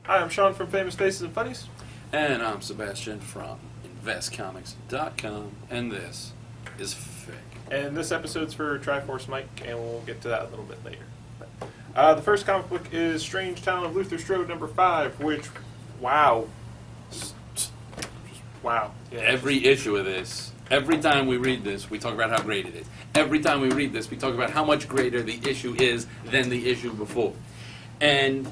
Hi, I'm Sean from Famous Faces and Funnies. And I'm Sebastian from InvestComics.com, and this is FFFIC. And this episode's for Triforce Mike, and we'll get to that a little bit later. The first comic book is Strange Town of Luther Strode number 5, which, wow. Wow. Yeah. Every issue of this, every time we read this, we talk about how great it is. Every time we read this, we talk about how much greater the issue is than the issue before. And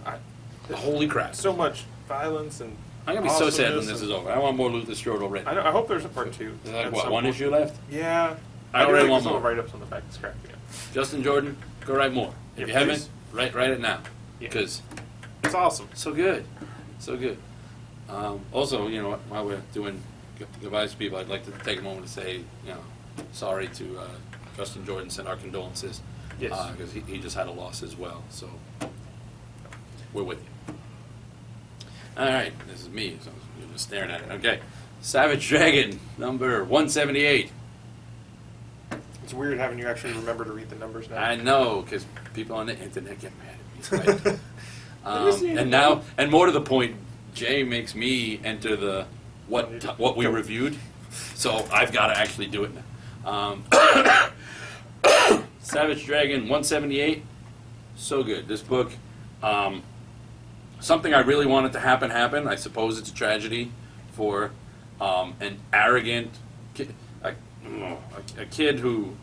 holy crap. So much violence and I'm going to be so sad when this is over. I want more Luther Strode already. I hope there's a part 2. Is there like, what, one issue left? Yeah. I already want more. more. Write-ups on the back. It's cracking up. Justin Jordan, go write more. If you haven't, write it now. Because it's awesome. So good. So good. Also, you know, while we're doing goodbyes to people, I'd like to take a moment to say, you know, sorry to Justin Jordan, send our condolences. Yes. Because he just had a loss as well. So we're with you. All right. This is me. So you're just staring at it. Okay. Savage Dragon, number 178. It's weird having you actually remember to read the numbers now. I know, because people on the internet get mad at me. Right? And now, and more to the point, Jay makes me enter the what we reviewed, so I've got to actually do it now. Savage Dragon 178, so good. This book, something I really wanted to happen. I suppose it's a tragedy for an arrogant kid, a kid who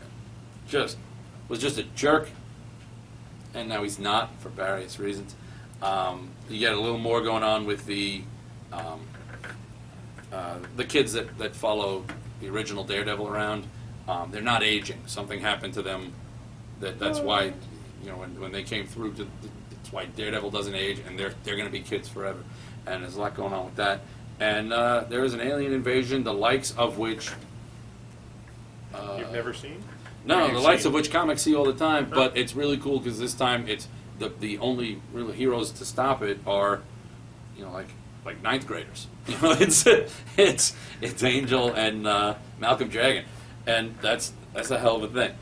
was just a jerk, and now he's not for various reasons. You get a little more going on with the kids that follow the original Daredevil around. They're not aging. Something happened to them. That's why, you know, when they came through, that's why Daredevil doesn't age, and they're going to be kids forever. And there's a lot going on with that. And there is an alien invasion, the likes of which you've never seen? No, the likes of which comics see all the time. But it's really cool because this time it's the only real heroes to stop it are, you know, like ninth graders. You know, it's Angel and Malcolm Dragon, and that's a hell of a thing.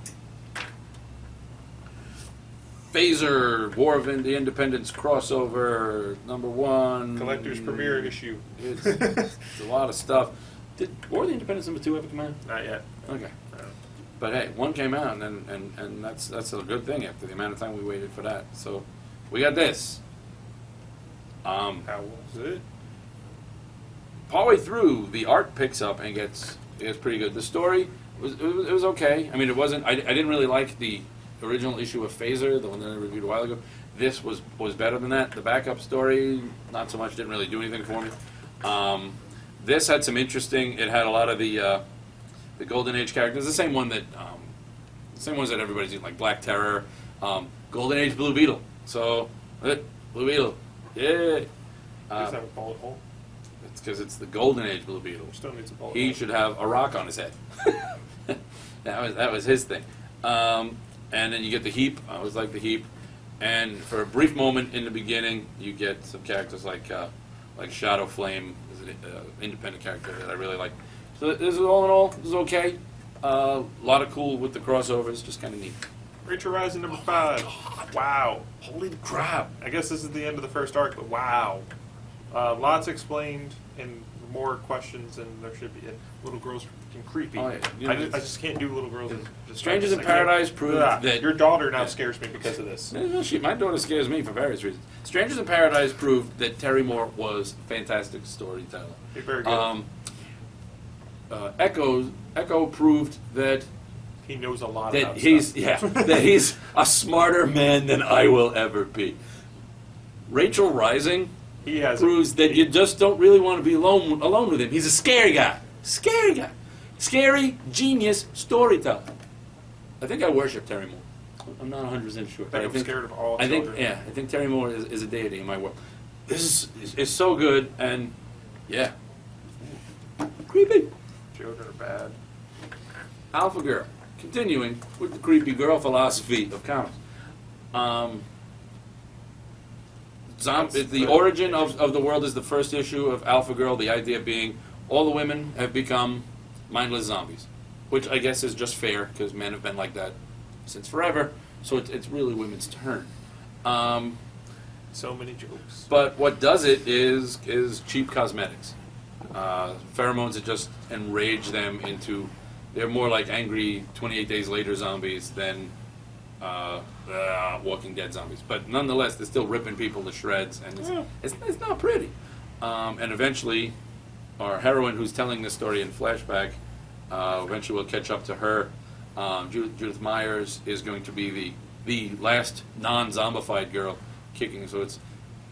Phazer, War of the Independence crossover, number 1. Collector's premiere issue. It's a lot of stuff. Did War of the Independence number 2 ever come out? Not yet. Okay. But hey, 1 came out, and that's a good thing after the amount of time we waited for that. So we got this. How was it? Partway through, the art picks up and gets pretty good. The story was okay. I mean, it wasn't. I didn't really like the original issue of Phazer, the one that I reviewed a while ago. This was better than that. The backup story, not so much. Didn't really do anything for me. This had some interesting. It had a lot of the Golden Age characters. The same ones that everybody's seen, like Black Terror, Golden Age Blue Beetle. So Blue Beetle, yeah. Does that have a bullet hole? It's because it's the Golden Age Blue Beetle. Still needs a bullet He hole. should have a rock on his head. that was his thing. And then you get the Heap. I always like the Heap. And for a brief moment in the beginning, you get some characters like Shadow Flame, is an independent character that I really like. So this is all in all, this is okay. A lot of cool with the crossovers, just kind of neat. Rachel Rising number 5. Wow. Holy crap. I guess this is the end of the first arc, but wow. Lots explained and more questions than there should be. Little girls freaking creepy. Oh, yeah. You know, I just can't do little girls. Strangers in Paradise proved that... Your daughter now scares me because of this. My daughter scares me for various reasons. Strangers in Paradise proved that Terry Moore was a fantastic storyteller. You're very good. Echo proved that he knows a lot that about he's stuff. that he's a smarter man than I will ever be. Rachel Rising proves that you just don't really want to be alone with him. He's a scary guy. Scary genius storyteller. I think I worship Terry Moore. I'm not 100% sure. I think I'm scared of all children. I think Terry Moore is a deity in my world. This is so good, and yeah, creepy. Children are bad. Alpha Girl, continuing with the creepy girl philosophy of comics. The origin of the world is the first issue of Alpha Girl. The idea being all the women have become mindless zombies, which I guess is just fair because men have been like that since forever. So it's really women's turn. So many jokes. But what does it is cheap cosmetics. Pheromones that just enrage them into... They're more like angry 28 Days Later zombies than Walking Dead zombies. But nonetheless, they're still ripping people to shreds, and it's not pretty. And eventually, our heroine, who's telling this story in flashback, eventually we'll catch up to her. Judith Myers is going to be the last non-zombified girl kicking. So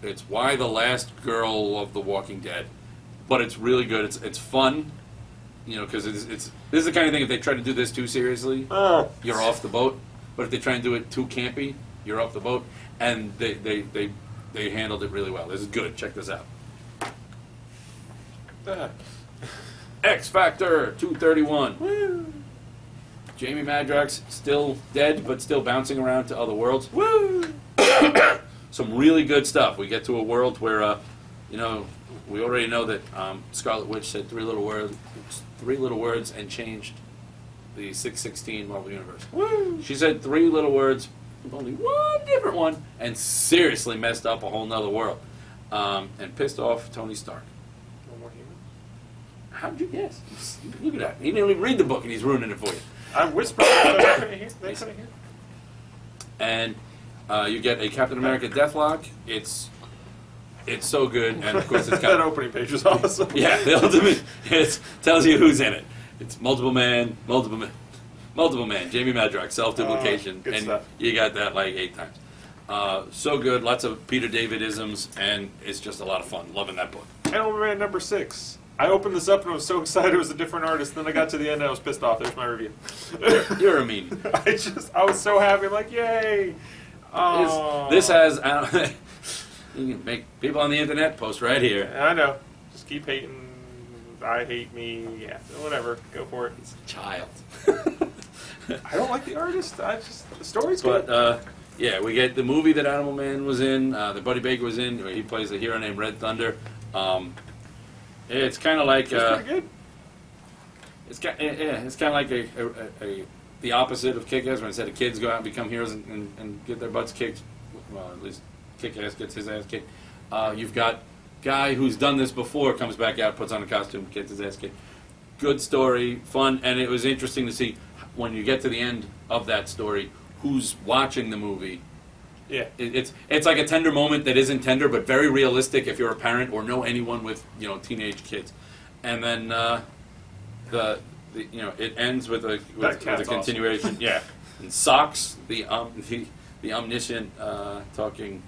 it's why the last girl of The Walking Dead. But it's really good. It's fun, you know, because this is the kind of thing, if they try to do this too seriously, you're off the boat. But if they try and do it too campy, you're off the boat. And they handled it really well. This is good. Check this out. X Factor 231. Woo! Jamie Madrox still dead, but still bouncing around to other worlds. Woo! Some really good stuff. We get to a world where, you know, we already know that Scarlet Witch said three little words, and changed the 616 Marvel Universe. Woo! She said three little words, with only one different one, and seriously messed up a whole nother world, and pissed off Tony Stark. One more human. How did you guess? Look at that. He didn't even read the book, and he's ruining it for you. I whispered, but they couldn't hear. They couldn't hear. And you get a Captain America Deathlock. It's so good, and of course it's got that opening page is awesome. Yeah, the ultimate. It tells you who's in it. It's multiple man. Jamie Madrox, self-duplication, good and stuff. you got that like 8 times. So good, lots of Peter David-isms, and it's just a lot of fun. Loving that book. Animal Man number 6. I opened this up and I was so excited it was a different artist. Then I got to the end and I was pissed off. There's my review. You're a meanie. I was so happy. I'm like, yay! Oh. This has. You can make people on the internet post right here. I know. Just keep hating. I hate me. Yeah, whatever. Go for it. He's a child. I don't like the artist. The story's good. But yeah, we get the movie that Animal Man was in. That Buddy Baker was in. He plays a hero named Red Thunder. It's kind of like. It's pretty good. It's kind of like the opposite of Kick-Ass, when instead of kids go out and become heroes and get their butts kicked. Well, at least Kick-Ass gets his ass kicked. You've got guy who's done this before, comes back out, puts on a costume, gets his ass kicked. Good story, fun, and it was interesting to see when you get to the end of that story who's watching the movie. Yeah. It's like a tender moment that isn't tender, but very realistic if you're a parent or know anyone with teenage kids. And then it ends with a continuation. Awesome. Yeah. And Socks, the omniscient talking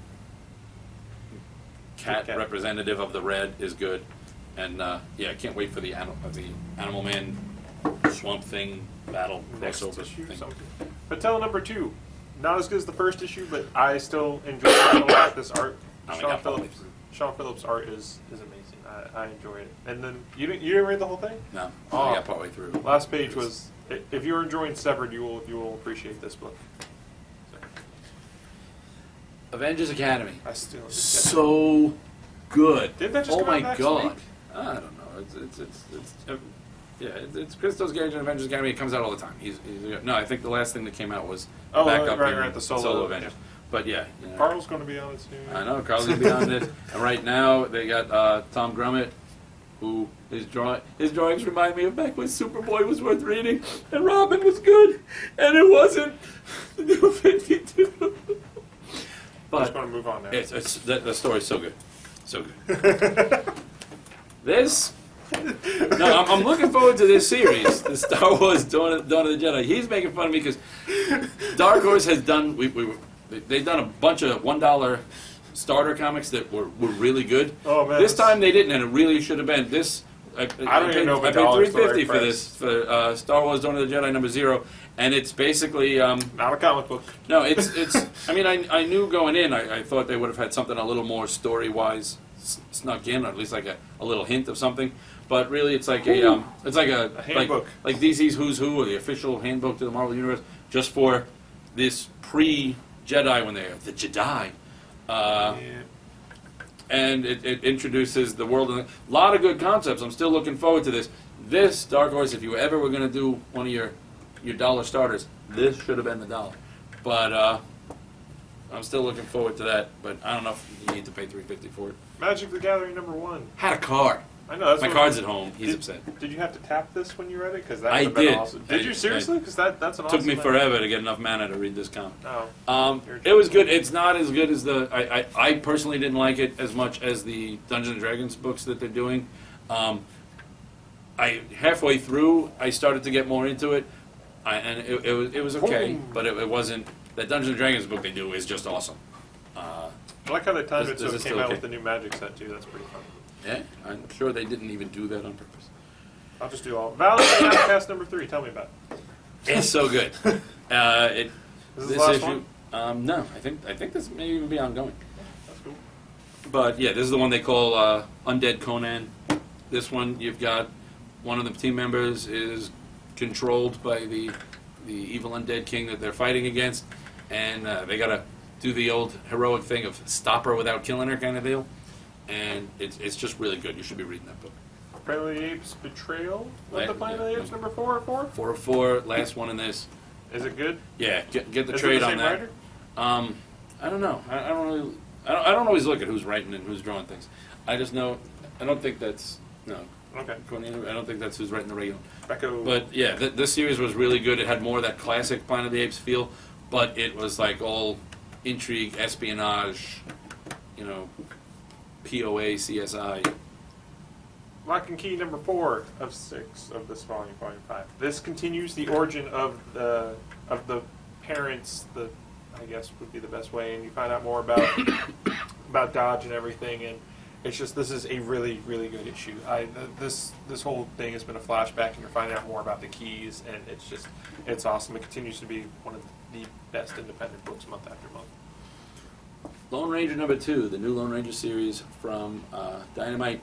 cat representative of the Red, is good. And I can't wait for the Animal Man Swamp Thing battle crossover thing. Fatale number 2. Not as good as the first issue, but I still enjoy it a lot. This art, Sean Phillips' art is amazing. I enjoy it. And then you didn't read the whole thing? No, I got partway through. Last page was, if you're enjoying Severed, you will appreciate this book. Avengers Academy. I still so good. Didn't that just oh come my out next god! week? I don't know. It's Christos Gage and Avengers Academy. It comes out all the time. No, I think the last thing that came out was backup in the solo Avengers. But yeah, Carl's going to be on it soon. I know Carl's going to be on it. And right now they got Tom Grummett, who his drawings remind me of back when Superboy was worth reading, and Robin was good, and it wasn't the new 52. But I'm just going to move on now. The story's so good, so good. This. No, I'm looking forward to this series, the Star Wars Dawn of the Jedi. He's making fun of me because Dark Horse has done. They've done a bunch of $1 starter comics that were really good. Oh man! This time they didn't, and it really should have been. This I don't even know if I paid $3.50 for this for Star Wars Dawn of the Jedi #0, and it's basically not a comic book. No, it's. I mean, I knew going in. I thought they would have had something a little more story wise snuck in, or at least like a little hint of something. But really, it's like a handbook, like DC's Who's Who, or the official handbook to the Marvel Universe, just for this pre-Jedi when they're the Jedi, and it introduces the world. A lot of good concepts. I'm still looking forward to this. This Dark Horse, if you ever were going to do one of your dollar starters, this should have been the dollar. But I'm still looking forward to that, but I don't know if you need to pay $3.50 for it. Magic the Gathering #1. Had a card. I know. That's My card's at home. He's upset. Did you have to tap this when you read it? Because that I would have been did. awesome. Did you seriously? Because that's an awesome. Took me forever to get enough mana to read this comic. Oh. It was good. It's not as good as the. I personally didn't like it as much as the Dungeons and Dragons books that they're doing. I halfway through, I started to get more into it, and it was okay, but it wasn't. That Dungeons and Dragons book they do is just awesome. I like how they timed it so it came out with the new Magic set too. That's pretty fun. Yeah, I'm sure they didn't even do that on purpose. I'll just do all. Valen the Outcast #3. Tell me about it. It's so good. Is this the last one? No, I think this may even be ongoing. That's cool. But yeah, this is the one they call Undead Conan. This one, you've got one of the team members is controlled by the evil undead king that they're fighting against, and they gotta do the old heroic thing of stop her without killing her kind of deal. And it's just really good. You should be reading that book. Planet of the Apes Betrayal? What's the Planet of the Apes #4 or 4? 4 of 4, last one in this. Is it good? Yeah, get the Is trade it the on same that. writer? I don't know. I don't always look at who's writing and who's drawing things. I just know. I don't think that's no. Okay. I don't think that's who's writing the regular. Becco. But yeah, this series was really good. It had more of that classic Planet of the Apes feel, but it was like all intrigue, espionage, POA, CSI. Locke Key #4 of 6 of this volume 5. This continues the origin of the parents. I guess would be the best way, and you find out more about Dodge and everything. And it's just this is a really really good issue. This whole thing has been a flashback, and you're finding out more about the Keys, and it's awesome. It continues to be one of the best independent books month after month. Lone Ranger #2, the new Lone Ranger series from Dynamite.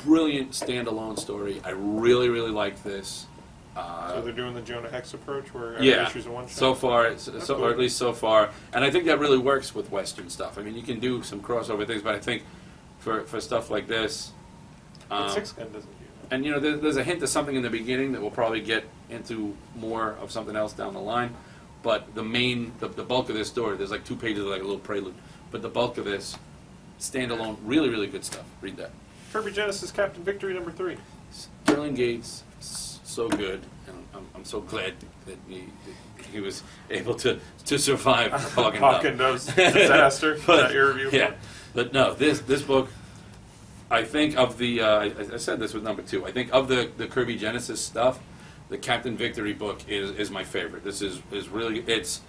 Brilliant standalone story. I really, really like this. So they're doing the Jonah Hex approach, where every issue's a one shot. So far, cool. or at least so far, and I think that really works with Western stuff. I mean, you can do some crossover things, but I think for stuff like this, Six Gun doesn't do that. And there's a hint of something in the beginning that we'll probably get into more of something else down the line. But the bulk of this story, there's like 2 pages of like a little prelude. But the bulk of this, standalone, really, really good stuff. Read that. Kirby Genesis Captain Victory #3. Sterling Gates, so good, and I'm so glad that he was able to survive Hawken Dove's disaster. But, Irredeemable. yeah, but no, this book, I think of the I said this with #2. I think of the Kirby Genesis stuff, the Captain Victory book is my favorite. This is really it's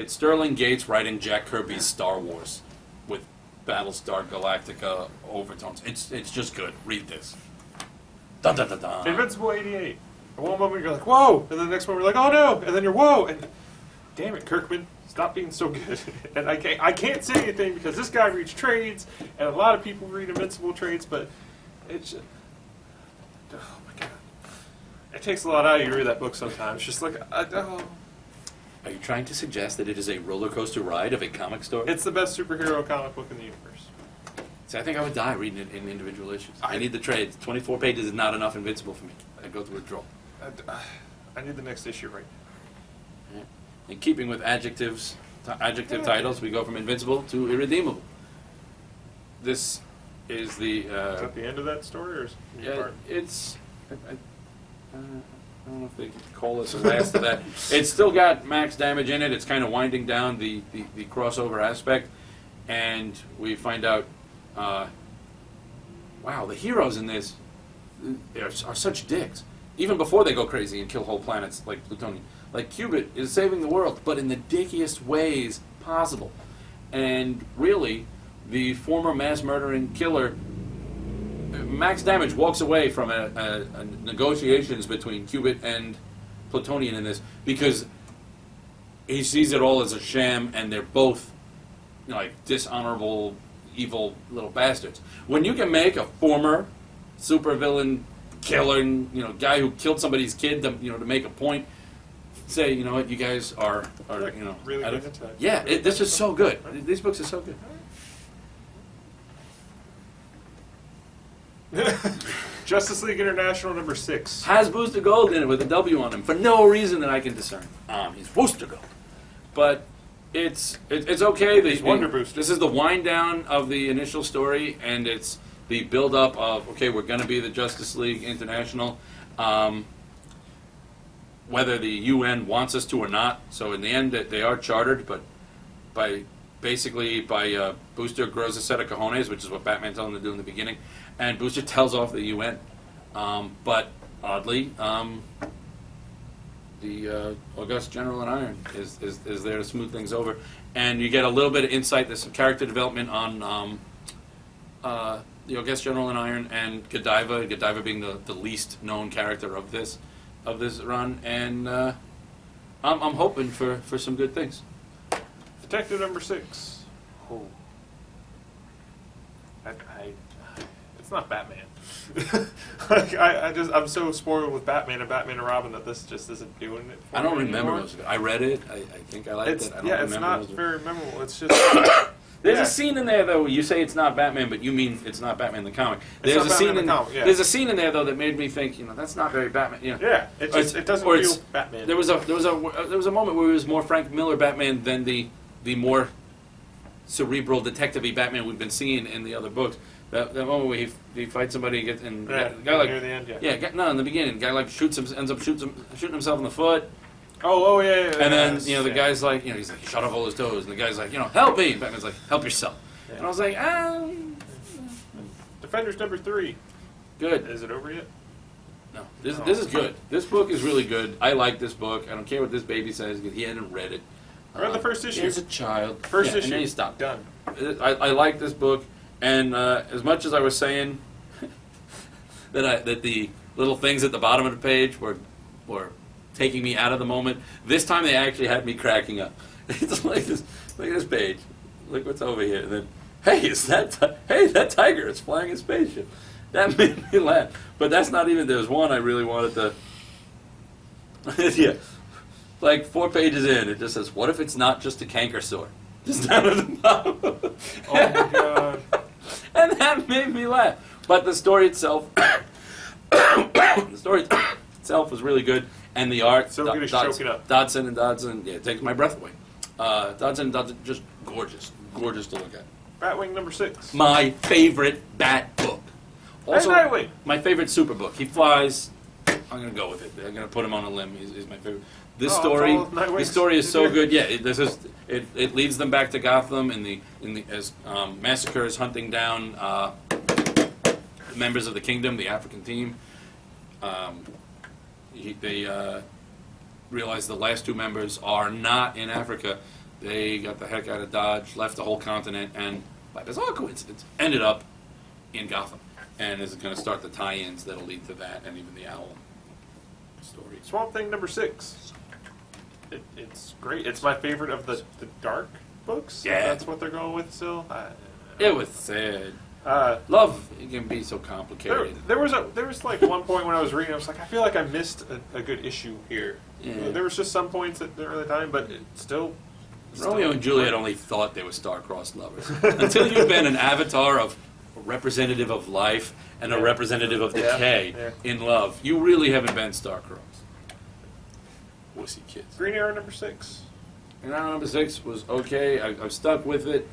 Sterling Gates writing Jack Kirby's Star Wars with Battlestar Galactica overtones. It's just good. Read this. Dun, dun, dun, dun. Invincible '88. At one moment you're like, whoa! And then the next one you're like, oh no! And then you're, whoa! And damn it, Kirkman, stop being so good. And I can't say anything because this guy reads trades, and a lot of people read Invincible trades, but it's just, oh my god. It takes a lot out of you to read that book sometimes. It's just like, oh. Are you trying to suggest that it is a roller coaster ride of a comic story? It's the best superhero comic book in the universe. See, I think I would die reading it in individual issues. I need the trades. 24 pages is not enough Invincible for me. I'd go through a draw. I need the next issue right now. Yeah. In keeping with adjective titles, we go from Invincible to Irredeemable. This is the... is that the end of that story, or is it a new part? It's... I don't know if they can call this the last of that. It's still got max damage in it. It's kind of winding down the crossover aspect. And we find out, wow, the heroes in this are such dicks. Even before they go crazy and kill whole planets like Plutonian. Like, Cubit is saving the world, but in the dickiest ways possible. And really, the former mass-murdering killer, Max Damage, walks away from a negotiations between Cubit and Plutonian in this because he sees it all as a sham, and they're both like dishonorable, evil little bastards. When you can make a former supervillain killer, guy who killed somebody's kid, to make a point, say, you know what, you guys are really good at that. Yeah, this is so good. These books are so good. Justice League International #6 has Booster Gold in it with a W on him for no reason that I can discern. He's Booster Gold. but it's okay. It's Wonder Booster. This is the wind down of the initial story, and it's the build up of okay, we're going to be the Justice League International, whether the UN wants us to or not. So in the end, they are chartered, but by Booster grows a set of cojones, which is what Batman told him to do in the beginning, and Booster tells off the UN. But oddly, the August General in Iron is there to smooth things over, and you get a little bit of insight. There's some character development on the August General in Iron and Godiva. Godiva being the least known character of this run, and I'm hoping for some good things. Detective number 6. Oh. It's not Batman. Like, I'm so spoiled with Batman and Robin that this just isn't doing it for I don't me remember anymore. most of it. I read it. I think I liked it. I don't yeah, remember it's not most of it. very memorable. It's just... There's a scene in there, though, you say it's not Batman, but you mean it's not Batman the comic. There's a scene in There's a scene in there, though, that made me think, that's not very Batman. Yeah, it doesn't feel Batman. There was a moment where it was more Frank Miller Batman than the more cerebral detective-y Batman we've been seeing in the other books. That moment where he fights somebody and gets in near the end, in the beginning, the guy like ends up shooting himself in the foot. Oh yeah. And then the guy's like, he's like shut off all his toes, and the guy's like, help me. Batman's like, help yourself. Yeah. And I was like, Defenders number 3. Good. Is it over yet? No. This is good. This book is really good. I like this book. I don't care what this baby says because he hadn't read it. I read the first issue. He's a child. First issue. And then he stopped. Done. I like this book, and as much as I was saying that the little things at the bottom of the page were taking me out of the moment, this time they actually had me cracking up. It's like this. Look at this page. Look what's over here. And then, hey, that tiger is flying a spaceship. That made me laugh. But that's not even. There's one I really wanted to. Yeah. Like 4 pages in, it just says, "What if it's not just a canker sore?" Just down at the bottom. Oh my god! And that made me laugh. But the story itself, was really good, and the art. So good, it's choking up. Dodson and Dodson, it takes my breath away. Dodson and Dodson, just gorgeous to look at. Batwing number 6. My favorite Bat book. Also, Nightwing. My favorite super book. He flies. I'm gonna go with it. I'm gonna put him on a limb. He's my favorite. This story is so good. Yeah, it leads them back to Gotham as Massacre is hunting down members of the Kingdom, the African team. They realize the last 2 members are not in Africa. They got the heck out of Dodge, left the whole continent, and by bizarre coincidence, ended up in Gotham. And is going to start the tie-ins that'll lead to that, and even the Owl story. Swamp Thing number 6. It's great. It's my favorite of the dark books. Yeah. That's what they're going with still. It was sad. Love can be so complicated. There was like one point when I was reading, I was like, I feel like I missed a good issue here. Yeah. There was just some points at the early time, but Romeo and Juliet only thought they were star-crossed lovers. Until you've been an avatar of a representative of life and a representative of decay in love, you really haven't been star-crossed. Wussy kids. Green Arrow number 6. Green Arrow number 6 was okay. I've stuck with it.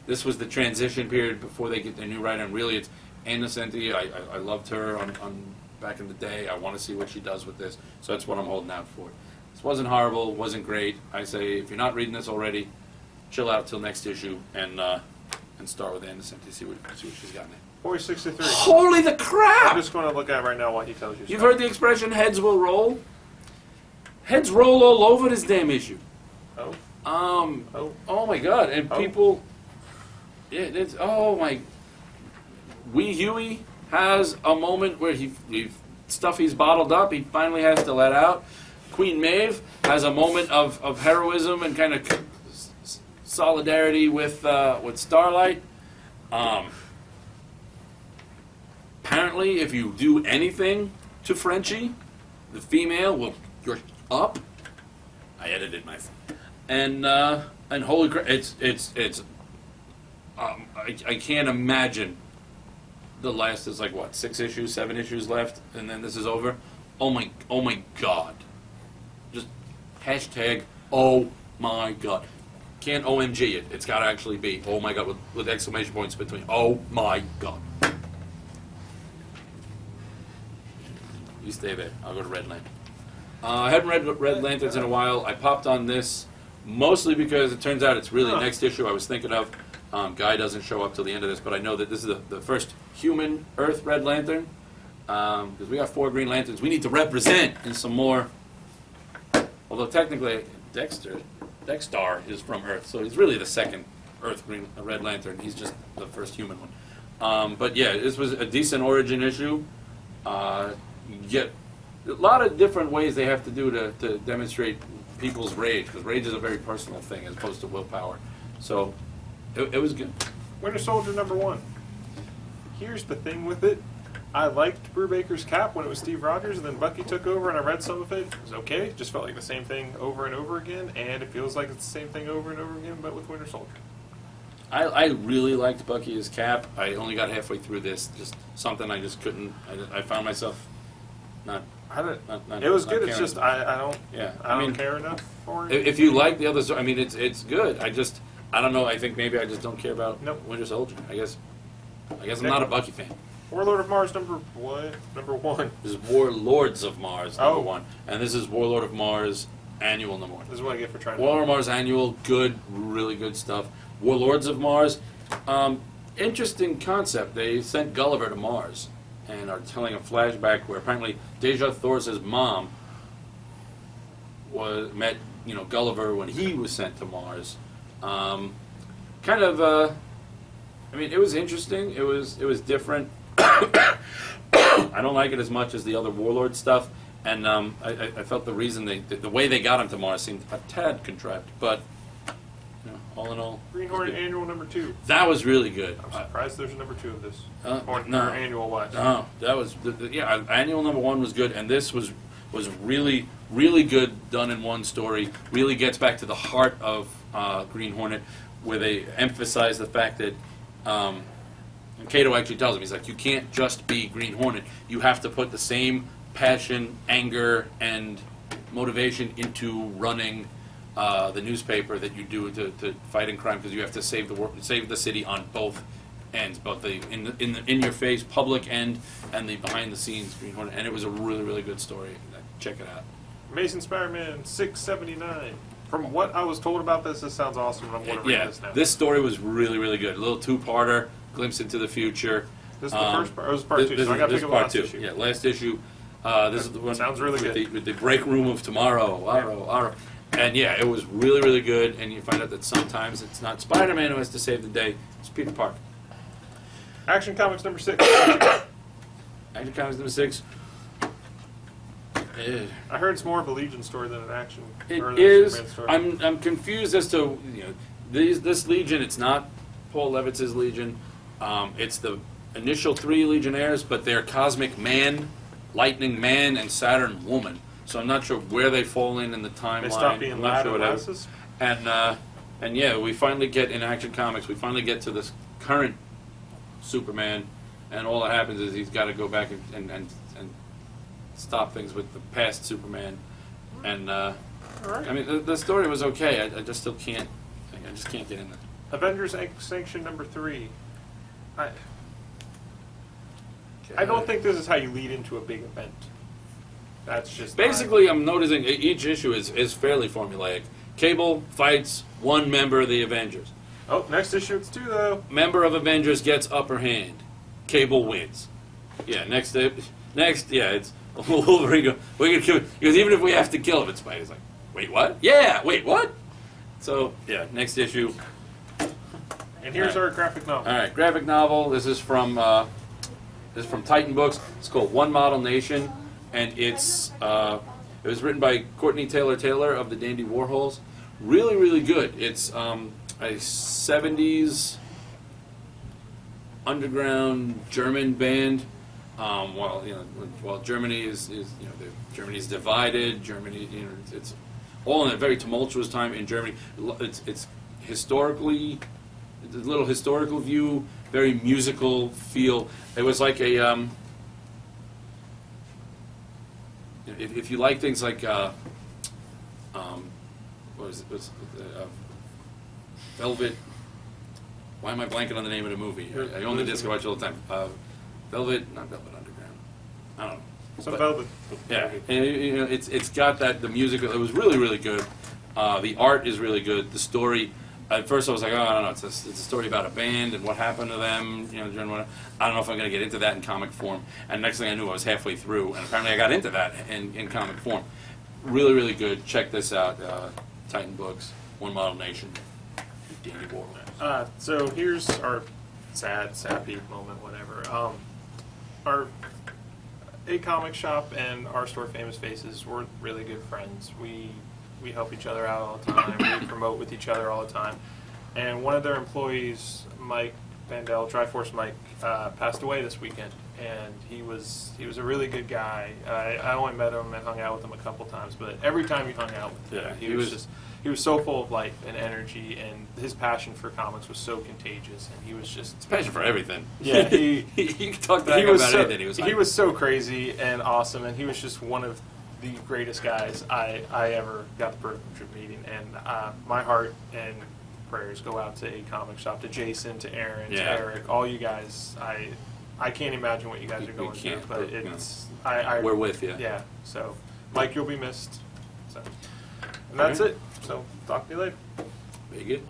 This was the transition period before they get their new writer, and really it's Anna Senti. I loved her on back in the day. I want to see what she does with this, so that's what I'm holding out for. This wasn't horrible, wasn't great. I say if you're not reading this already, chill out till next issue and start with Anna Senti, see what she's got in it. Boy 63. Holy the crap! I'm just going to look at it right now while he tells you. You've heard the expression "heads will roll." Heads roll all over this damn issue. Oh my god! And people, it's my. Wee Huey has a moment where stuff he's bottled up, he finally has to let out. Queen Maeve has a moment of heroism and kind of solidarity with Starlight. Apparently, if you do anything to Frenchie, the female you're up. I edited my phone. And holy crap, it's I can't imagine the last is like what, 6 issues, 7 issues left, and then this is over. Oh my god. Just hashtag oh my god. Can't OMG it. It's got to actually be oh my god with exclamation points between. Oh my god. You stay there. I'll go to Red Lantern. I hadn't read Red Lanterns in a while. I popped on this mostly because it turns out it's really the next issue I was thinking of. Guy doesn't show up till the end of this, but I know that this is the first human Earth Red Lantern. Because we got 4 Green Lanterns. We need to represent in some more. Although technically Dexter is from Earth, so he's really the second Earth Red Lantern. He's just the first human one. But yeah, this was a decent origin issue. Get a lot of different ways they have to do to demonstrate people's rage, because rage is a very personal thing as opposed to willpower. So it was good. Winter Soldier #1. Here's the thing with it. I liked Brubaker's cap when it was Steve Rogers, and then Bucky took over, and I read some of it. It was okay. Just felt like the same thing over and over again, and it feels like it's the same thing over and over again, but with Winter Soldier. I really liked Bucky as Cap. I only got halfway through this. Just something I just couldn't. I found myself not. It was good. It's just I don't. Yeah, I don't care enough for it. If you like the other, I mean, it's good. I don't know. I think maybe I just don't care about Winter Soldier. I guess I'm not a Bucky fan. Warlord of Mars number 1. This is Warlords of Mars #1, and this is Warlord of Mars Annual #1. This is what I get for trying. Warlord of Mars Annual, good, really good stuff. Warlords of Mars, interesting concept. They sent Gulliver to Mars and are telling a flashback where apparently Deja Thoris' mom met Gulliver when he was sent to Mars. I mean, it was interesting. It was different. I don't like it as much as the other Warlord stuff, and I felt the reason the way they got him to Mars seemed a tad contrived, but all in all, Green Hornet Annual #2. that was really good. I'm surprised there's a #2 of this. No. Annual what? No, that was Annual #1 was good, and this was really really good, done in one story. Really gets back to the heart of Green Hornet, where they emphasize the fact that. And Kato actually tells him, he's like, you can't just be Green Hornet. You have to put the same passion, anger, and motivation into running the newspaper that you do to fighting crime, because you have to save the city on both ends, both the in your face public end and the behind the scenes Green Hornet. And it was a really really good story. Check it out. Amazing Spider-Man 679. From what I was told about this sounds awesome, and I'm going to read this now. This story was really really good. A little 2-parter. Glimpse into the future. This is the first part. It was part 2, so I got to pick up the last issue. Yeah, last issue. This is the one. Sounds really good. With the break room of tomorrow. And yeah, it was really, really good. And you find out that sometimes it's not Spider-Man who has to save the day. It's Peter Parker. Action Comics #6. Action Comics #6. I heard it's more of a Legion story than an action. It is. I'm confused as to this Legion. It's not Paul Levitz's Legion. It's the initial 3 Legionnaires, but they're Cosmic Man, Lightning Man, and Saturn Woman. So I'm not sure where they fall in the timeline. They stop being loud and lasses. And yeah, we finally get in Action Comics. We finally get to this current Superman, and all that happens is he's got to go back and stop things with the past Superman. And all right. I mean, the story was okay. I just still can't. I just can't get in there. Avengers X-Sanction #3. I don't think this is how you lead into a big event. That's just basically. I'm noticing each issue is fairly formulaic. Cable fights one member of the Avengers. Oh, next issue it's 2 though. Member of Avengers gets upper hand. Cable wins. Yeah, next, yeah, it's Wolverine. We're gonna kill him because even if we have to kill him, it's Spidey's like, wait, what? Yeah, wait, what? So yeah, next issue. And here's our graphic novel. All right, graphic novel. This is from Titan Books. It's called One Model Nation, and it was written by Courtney Taylor of the Dandy Warhols. Really, really good. It's a 70s underground German band. While Germany is Germany's divided. Germany, it's all in a very tumultuous time in Germany. It's historically. A little historical view, very musical feel. It was like a, if you like things like what is it? Velvet. Why am I blanking on the name of the movie? I own the disc. I watch it all the time. Velvet, not Velvet Underground. I don't know. So Velvet. Yeah, and, you know, it's got that, the music. It was really, really good. The art is really good. The story. At first, I was like, oh, I don't know. It's a story about a band and what happened to them. You know, during what, I don't know if I'm going to get into that in comic form. And next thing I knew, I was halfway through, and apparently I got into that in comic form. Really, really good. Check this out. Titan Books, One Model Nation, Danny Warlord. So here's our sad, sappy moment, whatever. Our comic shop and our store, Famous Faces, we're really good friends. We help each other out all the time. We promote with each other all the time. And one of their employees, Mike Pandel, Triforce Mike, passed away this weekend. And he was a really good guy. I only met him and hung out with him a couple times, but every time you hung out with him, he was so full of life and energy, and his passion for comics was so contagious. And he was just passion for everything. Yeah, he can talk about anything. He was so crazy and awesome, and he was just one of the greatest guys I ever got the privilege of meeting. And my heart and prayers go out to A Comic Shop, to Jason, to Aaron, to Eric, all you guys. I can't imagine what you guys are going through, but it's we're with you. Yeah. So, Mike, you'll be missed. So, and that's it. So, talk to you later. Very good.